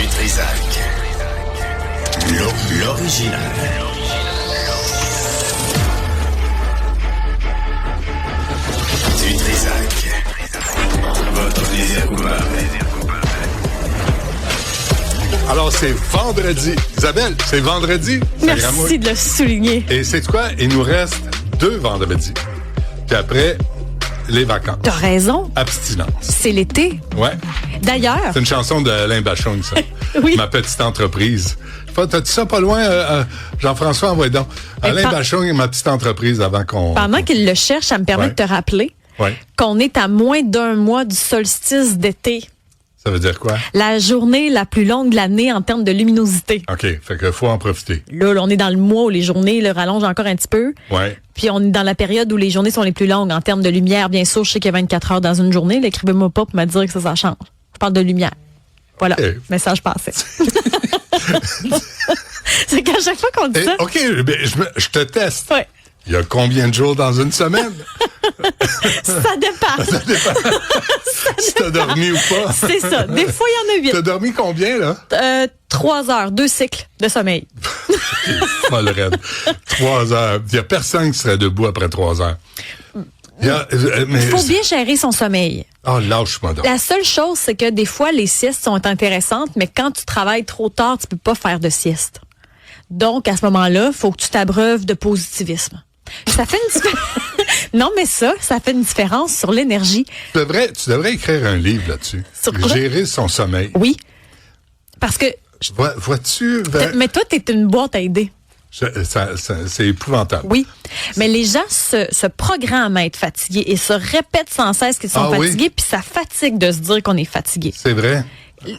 Du Trisac. L'original. Du Trisac. Votre plaisir coupable. Alors, c'est vendredi. Isabelle, c'est vendredi. Merci de le souligner. Et c'est quoi? Il nous reste 2 vendredis. Puis après, les vacances. T'as raison. Abstinence. C'est l'été. Ouais. D'ailleurs. C'est une chanson de Alain Bachung, ça. Oui. Ma petite entreprise. T'as-tu ça pas loin, Jean-François? Envoie donc. Alain Bachung et ma petite entreprise avant qu'on... Pendant qu'il le cherche, ça me permet de te rappeler qu'on est à moins d'1 mois du solstice d'été. Ça veut dire quoi? La journée la plus longue de l'année en termes de luminosité. OK, fait que faut en profiter. Là, on est dans le mois où les journées rallongent encore un petit peu. Ouais. Puis on est dans la période où les journées sont les plus longues en termes de lumière. Bien sûr, je sais qu'il y a 24 heures dans une journée. Écrivez-moi pas pour me dire que ça change. Je parle de lumière. Voilà, message passé. C'est qu'à chaque fois qu'on dit ça... OK, je te teste. Ouais. Il y a combien de jours dans une semaine? Ça dépend. Ça dépend. Si t'as dormi ou pas. C'est ça. Des fois, il y en a 8. T'as dormi combien, là? 3 heures, 2 cycles de sommeil. Folle raide. 3 heures. Il y a personne qui serait debout après 3 heures. Il faut bien gérer son sommeil. Oh, lâche-moi donc. La seule chose, c'est que des fois, les siestes sont intéressantes, mais quand tu travailles trop tard, tu peux pas faire de sieste. Donc, à ce moment-là, il faut que tu t'abreuves de positivisme. Ça fait une différence. Non, mais ça fait une différence sur l'énergie. Tu devrais écrire un livre là-dessus. Gérer son sommeil. Oui. Parce que... Vois-tu... Mais toi, t'es une boîte à idées. C'est épouvantable. Oui, mais les gens se programment à être fatigués et se répètent sans cesse qu'ils sont fatigués, puis ça fatigue de se dire qu'on est fatigué. C'est vrai.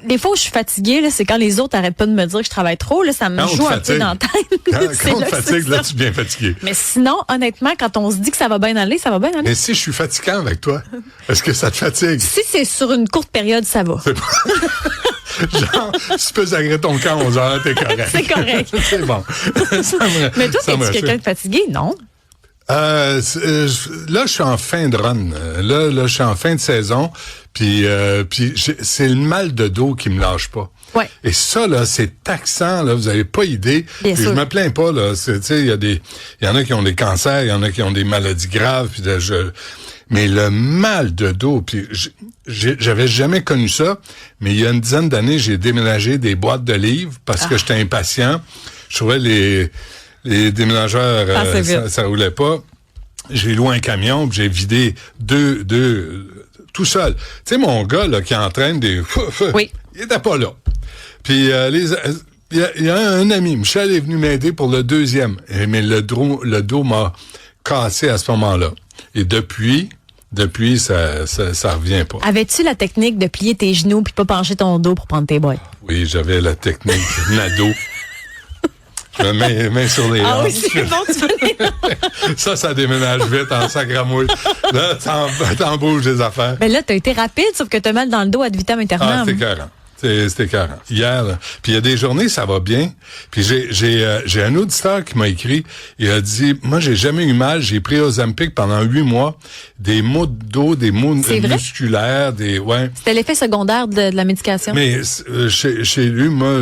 Des fois où je suis fatiguée, là, c'est quand les autres arrêtent pas de me dire que je travaille trop, là, ça me joue un peu dans la tête. Quand on te fatigue, là, tu es bien fatigué. Mais sinon, honnêtement, quand on se dit que ça va bien aller, ça va bien aller. Mais si je suis fatigant avec toi, est-ce que ça te fatigue? Si c'est sur une courte période, ça va. Genre, si tu peux sacrer ton camp 11 heures, t'es correct. C'est correct. C'est bon. Mais toi, t'es-tu quelqu'un de fatigué? Non. Là, je suis en fin de run. Là, je suis en fin de saison. Puis c'est le mal de dos qui me lâche pas. Ouais. Et ça, là, c'est taxant, là. Vous avez pas idée. Bien sûr. Je me plains pas, là. Tu sais, il y en a qui ont des cancers, il y en a qui ont des maladies graves. Puis mais le mal de dos, puis j'avais jamais connu ça, mais il y a une dizaine d'années, j'ai déménagé des boîtes de livres parce que j'étais impatient. Je trouvais les déménageurs, ça roulait pas. J'ai loué un camion, puis j'ai vidé deux tout seul. Tu sais, mon gars là qui entraîne des... Oui. Il était pas là. Puis il y a un ami, Michel est venu m'aider pour le 2e, mais le dos m'a cassé à ce moment-là. Et depuis, ça revient pas. Avais-tu la technique de plier tes genoux puis pas pencher ton dos pour prendre tes boîtes? Oui, j'avais la technique Nado. Je me mets main sur les hanches. Ah oui, c'est bon, tu fais Ça déménage vite en sacramouille. Là, t'en bouges des affaires. Mais là, t'as été rapide, sauf que t'as mal dans le dos ad vitam aeternam. Ah, c'est écœurant. C'était écœurant. Hier, là. Puis il y a des journées, ça va bien. Puis j'ai un auditeur qui m'a écrit. Il a dit, moi, j'ai jamais eu mal. J'ai pris Ozempic pendant 8 mois. Des maux de dos, des maux musculaires, C'était l'effet secondaire de la médication. Mais chez lui, moi,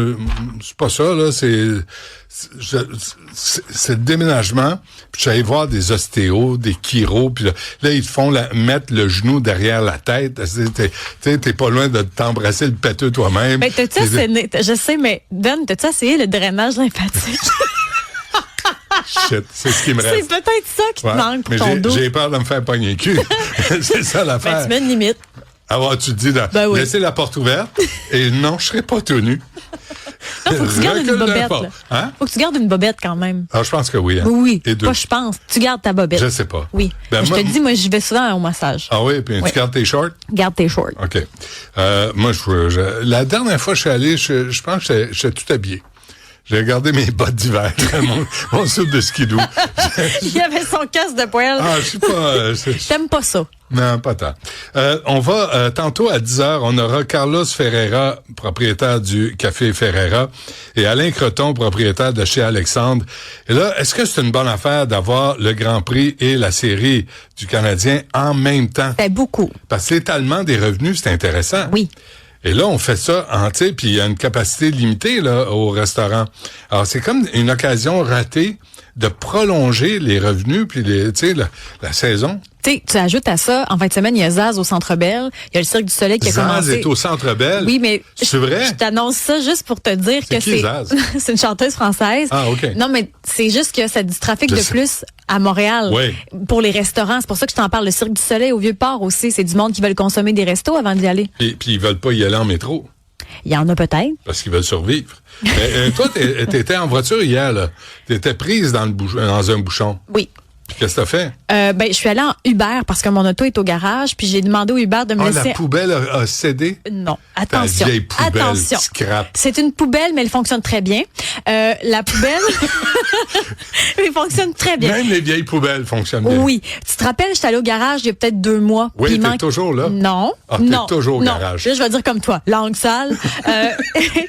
c'est pas ça, là. C'est le déménagement. Puis j'allais voir des ostéos, des chiros. Puis là ils te font mettre le genou derrière la tête. T'es pas loin de t'embrasser le péteux toi-même. Mais je sais, mais Ben, t'as-tu essayé le drainage lymphatique? Shit, c'est ce qui me reste. C'est peut-être ça qui te manque pour ton dos. J'ai peur de me faire pogner le cul. C'est ça l'affaire. Ben, tu mets une limite. Alors, tu te dis, laisser la porte ouverte, et non, je serai pas tenu. Non, faut que tu gardes une bobette. Là. Hein? Faut que tu gardes une bobette quand même. Ah, je pense que oui. Hein? Oui, et pas je pense. Tu gardes ta bobette. Je sais pas. Oui. Je te dis, moi, j'y vais souvent au massage. Ah oui, puis tu gardes tes shorts? Garde tes shorts. OK. Moi, la dernière fois que je suis allé, je pense que j'étais tout habillé. J'ai regardé mes bottes d'hiver, mon soupe de skidoo. Il y avait son casque de poêle. Ah, je sais pas. T'aimes pas ça? Non, pas tant. On va, tantôt à 10h, on aura Carlos Ferreira, propriétaire du Café Ferreira, et Alain Creton, propriétaire de chez Alexandre. Et là, est-ce que c'est une bonne affaire d'avoir le Grand Prix et la série du Canadien en même temps? C'est beaucoup. Parce que l'étalement des revenus, c'est intéressant. Oui. Et là, on fait ça en, tu sais, puis il y a une capacité limitée là au restaurant. Alors, c'est comme une occasion ratée de prolonger les revenus puis tu sais, la saison. Tu sais, tu ajoutes à ça, en fin de semaine, il y a Zaz au Centre Bell, il y a le Cirque du Soleil qui a Zaz commencé. est au Centre Bell. Oui, mais c'est vrai. Je t'annonce ça juste pour te dire C'est que qui, Zaz? c'est une chanteuse française. Ah, OK. Non, mais c'est juste que ça a du trafic Je de sais. plus à Montréal Oui. pour les restaurants. C'est pour ça que je t'en parle. Le Cirque du Soleil au Vieux-Port aussi, c'est du monde qui veulent consommer des restos avant d'y aller. Puis ils veulent pas y aller en métro. Il y en a peut-être. Parce qu'ils veulent survivre. Mais toi, t'étais en voiture hier, là. T'étais prise dans un bouchon. Oui. Qu'est-ce que t'as fait? Ben, je suis allée en Uber parce que mon auto est au garage, puis j'ai demandé au Uber de me laisser. La poubelle a cédé? Non, attention. Ta vieille poubelle, attention. scrap. C'est une poubelle, mais elle fonctionne très bien. La poubelle, elle fonctionne très bien. Même les vieilles poubelles fonctionnent bien. Oui. Tu te rappelles, j'étais allée au garage il y a peut-être 2 mois. Oui, puis il t'es manque... toujours là? Non. Ah, t'es non, toujours au non. garage. Là, je vais dire comme toi, langue sale.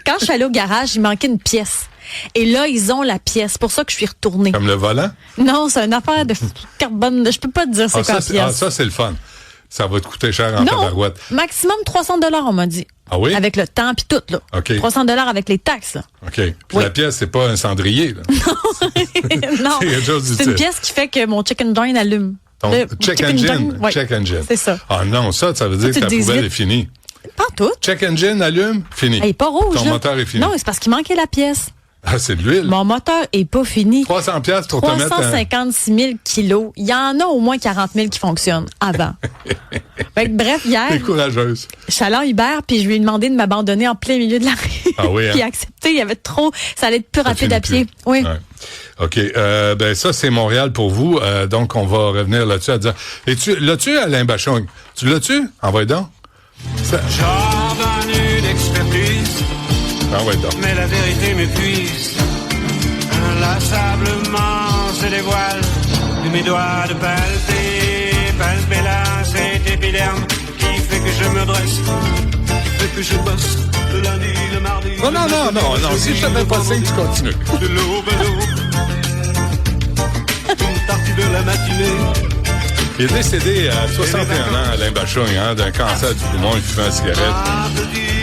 Quand je suis allée au garage, il manquait une pièce. Et là, ils ont la pièce. C'est pour ça que je suis retournée. Comme le volant? Non, c'est une affaire de carbone. Je peux pas te dire c'est quoi la pièce. Ça, c'est le fun. Ça va te coûter cher en Non, tabarouette. maximum 300 $, on m'a dit. Ah oui? Avec le temps puis tout, là. OK. 300 $ avec les taxes, là. OK. Puis Oui. la pièce, c'est pas un cendrier, là. Non, C'est quelque chose c'est une d'utile. pièce qui fait que mon chicken joint allume. Donc, Le check chicken engine. joint, oui. Check engine. C'est ça. Ah non, ça veut dire Tu que ta le dis poubelle vite. est finie. Pas tout. Check engine, allume, fini. Elle est pas rouge, Ton là. moteur est fini. Non, c'est parce qu'il manquait la pièce. Ah, c'est de l'huile. Mon moteur est pas fini. 300 piastres pour te mettre un... 356 000 kilos. Il y en a au moins 40 000 qui fonctionnent avant. Fait que, bref, hier, T'es courageuse. je suis allée en Uber puis je lui ai demandé de m'abandonner en plein milieu de la rue. Ah oui, hein? Puis il a accepté. Il y avait trop. Ça allait être plus rapide finit à pied. plus. Oui. Ouais. OK. Ben ça, c'est Montréal pour vous. Donc, on va revenir là-dessus à dire... Et l'as-tu, Alain Bachung? Tu l'as-tu? Envoie donc. Ça... J'ordonne une expertise, Envoie donc. mais la vérité m'épuise. Inlassablement se dévoile de mes doigts de palper là cet épiderme qui fait que je me dresse, qui fait que je bosse le lundi, le mardi. Non. Si je t'avais pas signe, tu continues. De l'aube à l'aube, une partie de la matinée. Il est décédé à 61 ans, Alain Bachung, d'un cancer du poumon. Il fumait une cigarette.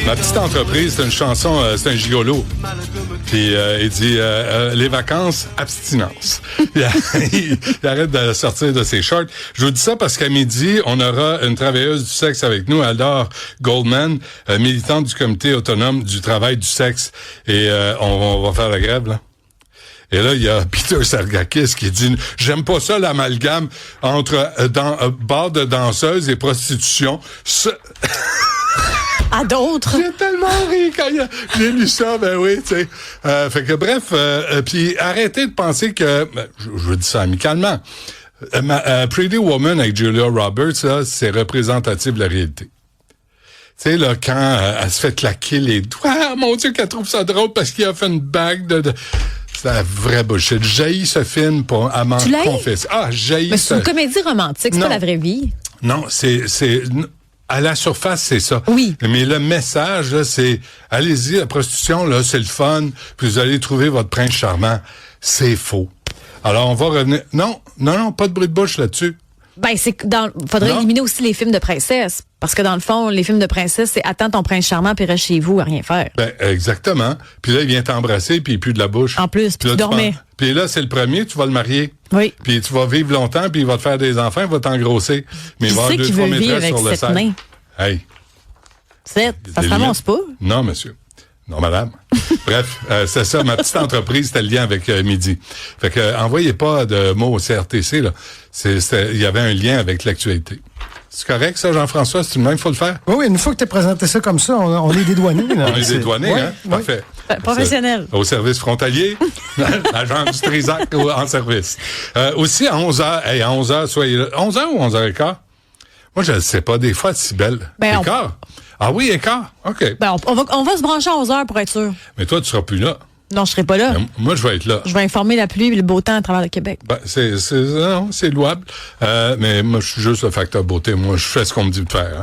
Ma petite entreprise, c'est une chanson, c'est un gigolo. Puis il dit les vacances, abstinence. il arrête de sortir de ses shorts. Je vous dis ça parce qu'à midi, on aura une travailleuse du sexe avec nous, Aldor Goldman, militante du comité autonome du travail du sexe. Et on va faire la grève, là. Et là, il y a Peter Sargakis qui dit « J'aime pas ça, l'amalgame entre bar de danseuse et prostitution. » À d'autres. J'ai tellement ri quand j'ai lu ça, ben oui, tu sais. Fait que bref, puis arrêtez de penser que, je vous dis ça amicalement, Pretty Woman avec Julia Roberts, là, c'est représentatif de la réalité. Tu sais, là, quand elle se fait claquer les doigts, ah, mon Dieu, qu'elle trouve ça drôle parce qu'il a fait une bague de... C'est la vraie bullshit. J'haïs ce film pour à m'en Tu l'haïs? confesser. Ah, j'haïs Mais c'est une comédie romantique, c'est Non. pas la vraie vie. Non, c'est à la surface, c'est ça. Oui. Mais le message, là, c'est allez-y, la prostitution, là, c'est le fun, puis vous allez trouver votre prince charmant. C'est faux. Alors, on va revenir. Non, pas de bruit de bouche là-dessus. Ben, c'est que faudrait Non. éliminer aussi les films de princesse. Parce que dans le fond, les films de princesse, c'est attends ton prince charmant puis reste chez vous à rien faire. Ben, exactement. Puis là, il vient t'embrasser, puis il pue de la bouche. En plus, puis là, tu dormais. Puis là, c'est le premier, tu vas le marier. Oui. Puis tu vas vivre longtemps, puis il va te faire des enfants, il va t'engrosser. Mais il Qui va c'est avoir qui 2-3 veut vivre maîtresses avec sur le cette sac. main? Hey. Ça se Des ramasse limites. pas. Non, monsieur. Non, madame. Bref, c'est ça, ma petite entreprise, c'était le lien avec Midi. Fait que envoyez pas de mots au CRTC, là. Il y avait un lien avec l'actualité. C'est correct, ça, Jean-François? C'est tout de même, faut le faire? Oui, une fois que tu as présenté ça comme ça, on est dédouanés. Là. On est dédouanés, Ouais, hein? ouais. Parfait. Professionnel. Au service frontalier, l'agent du Trisac en service. Aussi, à 11h, à 11h, soyez là. 11h ou 11h15? Moi, je ne sais pas, des fois, c'est belle. Ben, Écart? Ah oui, écart? OK. Ben, on va se brancher à 11 heures pour être sûr. Mais toi, tu seras plus là. Non, je serai pas là. Moi, je vais être là. Je vais informer la pluie et le beau temps à travers le Québec. Ben, non, c'est louable. Mais moi, je suis juste le facteur beauté. Moi, je fais ce qu'on me dit de faire.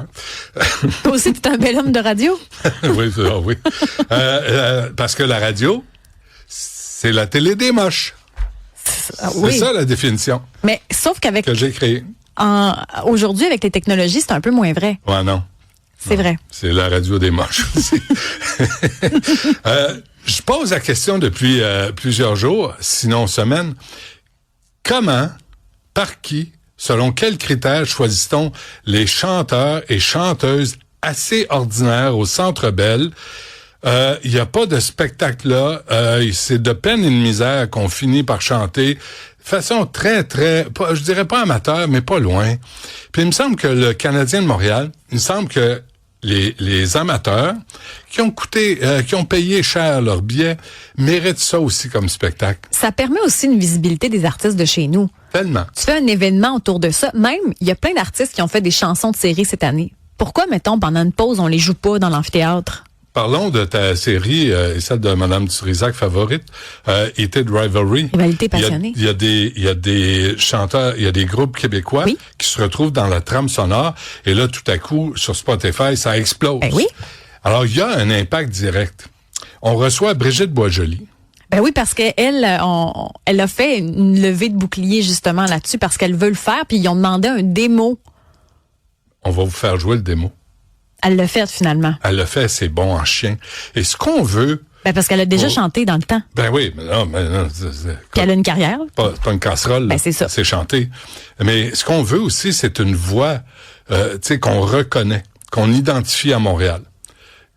Hein. Toi aussi, t'es un bel homme de radio. Oui, oui. Parce que la radio, c'est la télé des moches. Oui. C'est ça la définition Mais sauf qu'avec que j'ai créée. aujourd'hui, avec les technologies, c'est un peu moins vrai. Ouais, non. C'est vrai. C'est la radio des moches aussi. Je pose la question depuis plusieurs jours, sinon semaines. Comment, par qui, selon quels critères choisit-on les chanteurs et chanteuses assez ordinaires au Centre Bell? Il n'y a pas de spectacle là. C'est de peine et de misère qu'on finit par chanter de façon très, très, je dirais pas amateur, mais pas loin. Puis il me semble que le Canadien de Montréal, il me semble que les amateurs qui ont payé cher leur billet méritent ça aussi comme spectacle. Ça permet aussi une visibilité des artistes de chez nous. Tellement. Tu fais un événement autour de ça. Même, il y a plein d'artistes qui ont fait des chansons de série cette année. Pourquoi, mettons, pendant une pause, on les joue pas dans l'amphithéâtre? Parlons de ta série et celle de Mme Dutrisac favorite, Été de Rivalry. Rivalité passionnée. Il y a des chanteurs, il y a des groupes québécois qui se retrouvent dans la trame sonore et là tout à coup sur Spotify ça explose. Ben oui. Alors il y a un impact direct. On reçoit Brigitte Boisjoli. Ben oui, parce qu'elle elle a fait une levée de bouclier justement là-dessus parce qu'elle veut le faire puis ils ont demandé un démo. On va vous faire jouer le démo. Elle l'a fait finalement. Elle l'a fait, c'est bon en chien. Et ce qu'on veut... Ben parce qu'elle a déjà chanté dans le temps. Ben oui, mais non. Puis elle a une carrière. Pas une casserole, ben c'est ça. C'est chanter. Mais ce qu'on veut aussi, c'est une voix qu'on reconnaît, qu'on identifie à Montréal.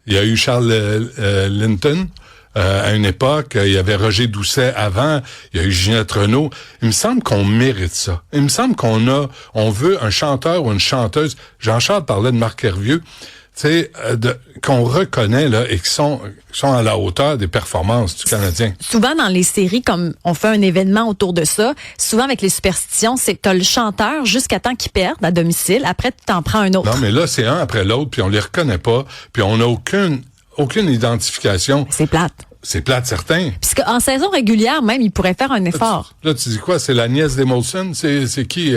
Il y a eu Charles Linton à une époque, il y avait Roger Doucet avant, il y a eu Ginette Renault. Il me semble qu'on mérite ça. Il me semble on veut un chanteur ou une chanteuse. Jean-Charles parlait de Marc Hervieux. Qu'on reconnaît là et qui sont à la hauteur des performances du Canadien. Souvent dans les séries, comme on fait un événement autour de ça, souvent avec les superstitions, c'est que t'as le chanteur jusqu'à temps qu'il perde à domicile, après tu t'en prends un autre. Non, mais là, c'est un après l'autre, puis on les reconnaît pas, puis on n'a aucune identification. C'est plate. C'est plate, certain. Puisque en saison régulière, même, il pourrait faire un effort. Là, tu dis quoi? C'est la nièce d'Emolson? C'est qui?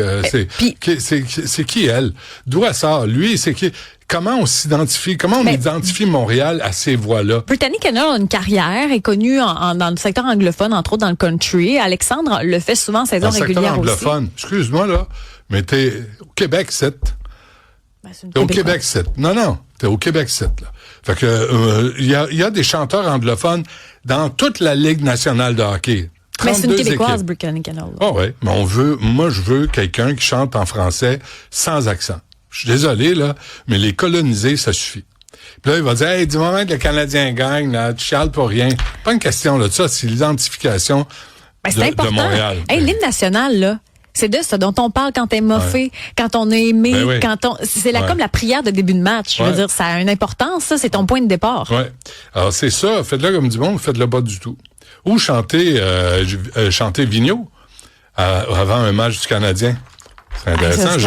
C'est qui, elle? D'où elle sort? Lui, c'est qui? Comment on s'identifie? Comment on identifie Montréal à ces voix-là? Brittany Kennel a une carrière, est connue dans le secteur anglophone, entre autres dans le country. Alexandre le fait souvent en saison régulière aussi. Anglophone. Excuse-moi, là, mais t'es au Québec 7. T'es au Québec 7. Non, t'es au Québec 7, là. Fait que, il y a des chanteurs anglophones dans toute la Ligue nationale de hockey. Mais c'est une Québécoise, Brittany Kennel. Oh ouais, mais moi je veux quelqu'un qui chante en français sans accent. Je suis désolé, là, mais les coloniser, ça suffit. Puis là, il va dire, hey, du moment que le Canadien gagne, là, tu chiales pour rien. Pas une question, là, de ça, c'est l'identification de Montréal. Hey, l'hymne national, là. C'est de ce dont on parle quand t'es moffé, quand on est aimé, c'est comme la prière de début de match. Je veux dire, ça a une importance, ça, c'est ton point de départ. Ouais. Alors, c'est ça. Faites-le comme du monde, faites-le pas du tout. Ou chanter Vigneault avant un match du Canadien. C'est intéressant.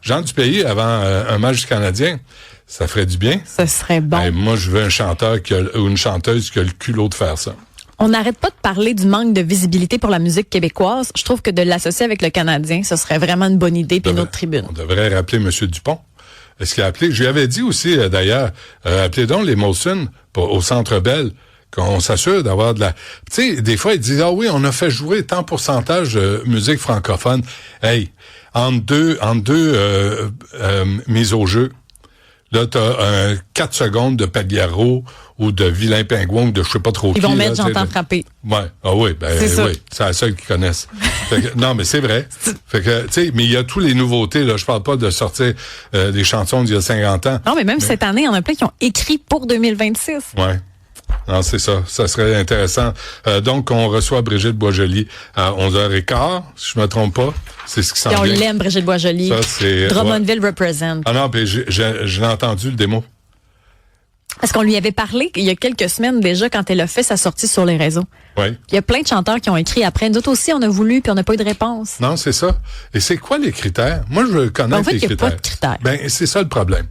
Jean du Pays avant un match du Canadien. Ça ferait du bien. Ce serait bon. Hey, moi, je veux un chanteur ou une chanteuse qui a le culot de faire ça. On n'arrête pas de parler du manque de visibilité pour la musique québécoise. Je trouve que de l'associer avec le Canadien, ce serait vraiment une bonne idée puis une autre tribune. On devrait rappeler M. Dupont. Est-ce qu'il a appelé? Je lui avais dit aussi, d'ailleurs, appelez donc les Molson au Centre Bell, qu'on s'assure d'avoir de la... Tu sais, des fois, ils disent, ah oui, on a fait jouer tant pourcentage de musique francophone. Hey, en deux mises au jeu, là, t'as 4 secondes de Pagliaro ou de Vilain Pingouin ou de je sais pas trop qui. Ils vont mettre J'entends frapper. Ouais. Ah oui, c'est la seule qu'ils connaissent. Non, mais c'est vrai. Fait que, tu sais, mais il y a tous les nouveautés, là. Je parle pas de sortir des chansons d'il y a 50 ans. Non, mais même cette année, il y en a plein qui ont écrit pour 2026. Ouais. Non, c'est ça. Ça serait intéressant. Donc, on reçoit Brigitte Boisjoli à 11h15, si je me trompe pas. C'est ce qui s'en vient. On l'aime, Brigitte Boisjoli. Ça, c'est... Drummondville represent. Ah non, puis je l'ai entendu, le démo. Parce qu'on lui avait parlé il y a quelques semaines déjà quand elle a fait sa sortie sur les réseaux. Oui. Il y a plein de chanteurs qui ont écrit après. Nous autres aussi, on a voulu puis on n'a pas eu de réponse. Non, c'est ça. Et c'est quoi les critères? Moi, je veux connaître les critères. En fait, il n'y a pas de critères. Ben, c'est ça le problème.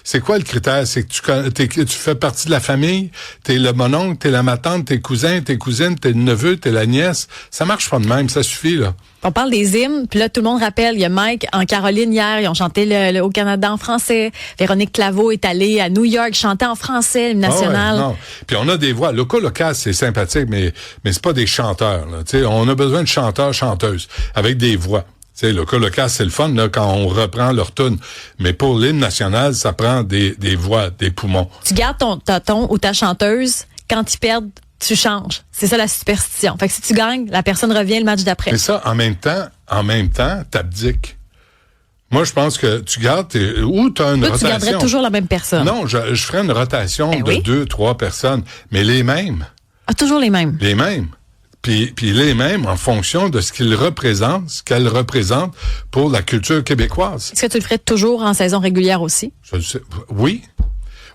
C'est quoi le critère? C'est que tu fais partie de la famille, t'es le mononcle, t'es la matante, t'es cousin, t'es cousine, t'es le neveu, t'es la nièce. Ça marche pas de même, ça suffit, là. On parle des hymnes, puis là, tout le monde rappelle, il y a Mike en Caroline hier, ils ont chanté au Canada en français. Véronique Claveau est allée à New York chanter en français, l'hymne national. Non. Puis on a des voix. Local, c'est sympathique, mais c'est pas des chanteurs, là. Tu sais, on a besoin de chanteurs, chanteuses, avec des voix. Tu sais, le colocasse, c'est le fun, là, quand on reprend leur tune. Mais pour l'hymne national, ça prend des voix, des poumons. Tu gardes ton ou ta chanteuse, quand ils perdent, tu changes. C'est ça la superstition. Fait que si tu gagnes, la personne revient le match d'après. Mais ça, en même temps, t'abdiques. Moi, je pense que tu gardes ou tu as une Toi, rotation. tu garderais toujours la même personne. Non, je ferais une rotation Ben de oui. 2-3 personnes, mais les mêmes. Ah, toujours les mêmes. Les mêmes. Puis les mêmes en fonction de ce qu'elles représentent pour la culture québécoise. Est-ce que tu le ferais toujours en saison régulière aussi? Je le sais. Oui.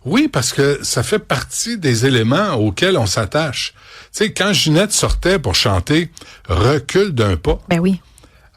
Oui, parce que ça fait partie des éléments auxquels on s'attache. Tu sais, quand Ginette sortait pour chanter « Recule d'un pas Ben oui. »,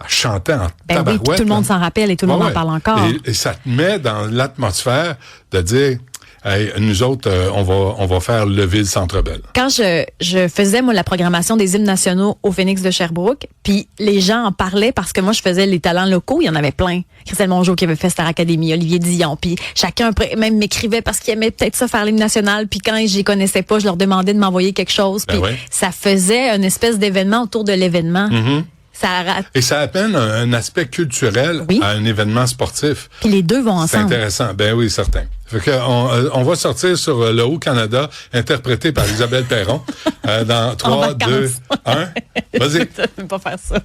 elle chantait en Ben oui, tabarouette. puis tout le monde hein. s'en rappelle et tout le monde en parle encore. Et ça te met dans l'atmosphère de dire hey, nous autres, on va faire lever le Centre Bell. Quand je faisais, moi, la programmation des hymnes nationaux au Phoenix de Sherbrooke, puis les gens en parlaient parce que moi, je faisais les talents locaux, il y en avait plein. Christelle Mongeau qui avait fait Star Academy, Olivier Dion, puis chacun même m'écrivait parce qu'il aimait peut-être ça faire l'hymne national, puis quand j'y connaissais pas, je leur demandais de m'envoyer quelque chose, puis ouais. ça faisait une espèce d'événement autour de l'événement. Mm-hmm. Et ça amène un aspect culturel oui. à un événement sportif. Puis les deux vont C'est ensemble. intéressant. Ben oui, certain. Fait que on va sortir sur le Haut-Canada, interprété par Isabelle Perron, dans 3, 2, 1. Vas-y. Je peux pas faire ça.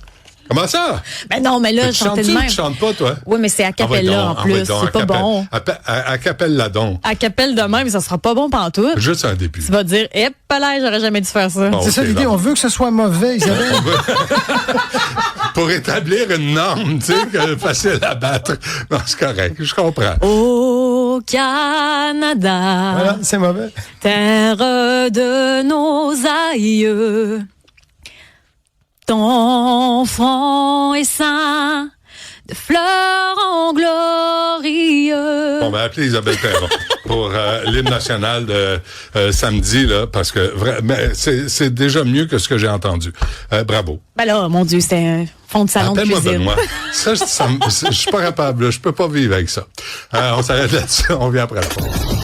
Comment ça? Ben non, mais là, Tu je chantais de chantes-tu ou même. tu chantes pas, toi? Oui, mais c'est a cappella en plus. C'est pas bon. À capelle la don. A cappella de même, ça sera pas bon pantoute. Juste un début. Tu vas dire, hé, palais, j'aurais jamais dû faire ça. Bon. C'est ça Ok, l'idée, là. on veut que ce soit mauvais, Isabelle. Pour établir une norme, tu sais, que facile à battre. Non, c'est correct, je comprends. Au Canada, Voilà, c'est mauvais. terre de nos aïeux, ton front est saint de fleurs en glorieux. On va appeler Isabelle Perron pour l'hymne national de samedi, là, parce que c'est déjà mieux que ce que j'ai entendu. Bravo. Ben là, mon Dieu, c'était un fond de salon de Appelle-moi cuisine. Benoît. Ça, je suis pas capable, là, je peux pas vivre avec ça. On s'arrête là-dessus, on vient après la pause.